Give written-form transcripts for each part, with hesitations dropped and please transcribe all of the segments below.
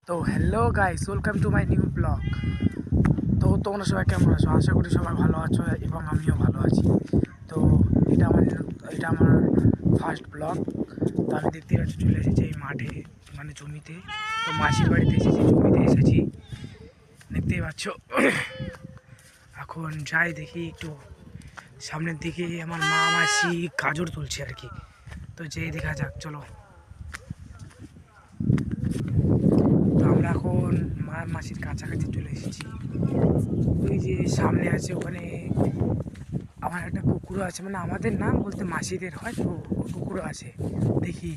তো hello guys, welcome to my new blog. তো তোমরা সবাই কেমন আছো? আশা করি সবাই ভালো আছো এবং আমিও ভালো আছি। তো এটা আমার ফার্স্ট ব্লগ। তো আমি দেখতে পাচ্ছি চলে এসেছি এই মাঠে, মানে জমিতে। তো মাসির বাড়িতে এসেছি, জমিতে এসেছি, দেখতেই পাচ্ছ। এখন যাই দেখি একটু সামনের দিকে, আমার মা মাসি গাজর তুলছে আর কি। তো যেই দেখা যাক, চলো। তো আমরা এখন মা মাসির কাছাকাছি চলে এসেছি। ওই যে সামনে আছে, ওখানে আমার একটা কুকুরও আছে, মানে আমাদের নাম বলতে মাসিদের হয়, তো কুকুরও আছে। দেখি,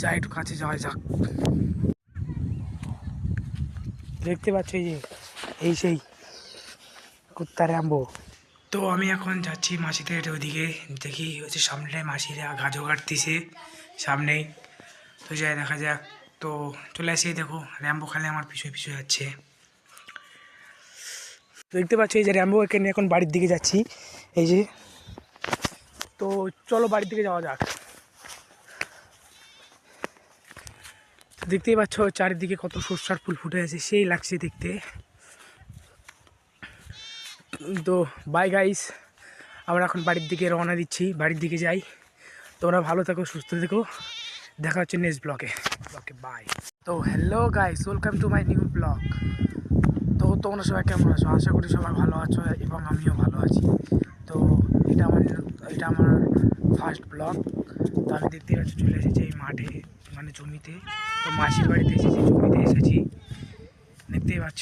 যাই একটু কাছে যাওয়া যাক। দেখতে পাচ্ছ এই যে, এই সেই কুত্তা র্যাম্বো। তো আমি এখন যাচ্ছি মাসিদের ওদিকে, দেখি হচ্ছে সামনেটায় মাসিরা গাজর কাটতেছে সামনেই। তো যাই দেখা যাক। তো চলে আসি, দেখো র্যাম্বো খালে আমার পিছু পিছু যাচ্ছে। দেখতে পাচ্ছি এই যে র্যাম্বো, একে নিয়ে এখন বাড়ির দিকে যাচ্ছি, এই যে। তো চলো বাড়ির দিকে যাওয়া যাক। দেখতেই পাচ্ছ চারিদিকে কত সর্ষার ফুল ফুটে আছে, সেই লাগছে দেখতে। তো বাই গাইস, আমরা এখন বাড়ির দিকে রওনা দিচ্ছি, বাড়ির দিকে যাই। তোমরা ভালো থাকো, সুস্থ থেকো, দেখা হচ্ছে নেক্সট ব্লগে। Okay bye. তো hello guys, welcome to my new blog. তো তোমরা সবাই কেমন আছো? আশা করি সবাই ভালো আছো এবং আমিও ভালো আছি। তো এটা আমার ফার্স্ট ব্লগ। তো আমি দেখতে পাচ্ছি চলে এসেছি এই মাঠে, মানে জমিতে। তো মাসির বাড়িতে এসেছি, জমিতে এসেছি, দেখতেই পাচ্ছ।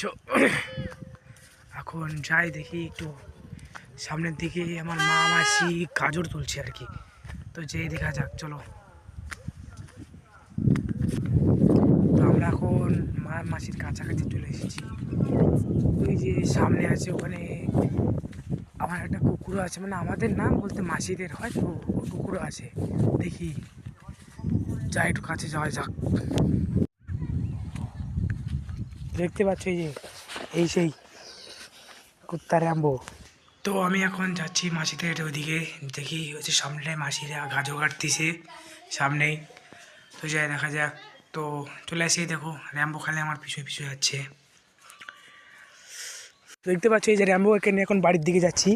এখন যাই দেখি একটু সামনের দিকে, আমার মা মাসি গাজর তুলছে আর কি। তো যেই দেখা যাক, চলো। তো আমরা এখন মা মাসির কাছাকাছি চলে এসেছি। ওই যে সামনে আছে, ওখানে আমার একটা কুকুরও আছে, মানে আমাদের নাম বলতে মাসিদের হয়, তো কুকুরও আছে। দেখি, যাই একটু কাছে যাওয়া যাক। দেখতে পাচ্ছ এই যে, এই সেই কুত্তা র্যাম্বো। তো আমি এখন যাচ্ছি মাসিদের ওদিকে, দেখি হচ্ছে সামনেটায় মাসিরা গাজর কাটতেছে সামনেই। তো যাই দেখা যাক। তো চলে আসি, দেখো র্যাম্বো খালে আমার পিছু পিছু যাচ্ছে। দেখতে পাচ্ছ এই যে র্যাম্বো, একে নিয়ে এখন বাড়ির দিকে যাচ্ছি,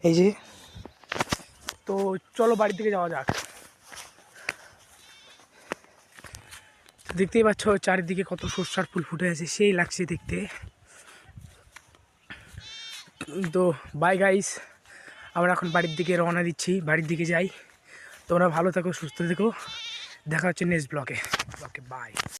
এই যে। তো চলো বাড়ির দিকে যাওয়া যাক। দেখতেই পাচ্ছ চারিদিকে কত সর্ষার ফুল ফুটে আছে, সেই লাগছে দেখতে। তো বাই গাইস, আমরা এখন বাড়ির দিকে রওনা দিচ্ছি, বাড়ির দিকে যাই। তোমরা ভালো থাকো, সুস্থ থেকো, দেখা হচ্ছে নেক্সট ব্লগে। Okay by.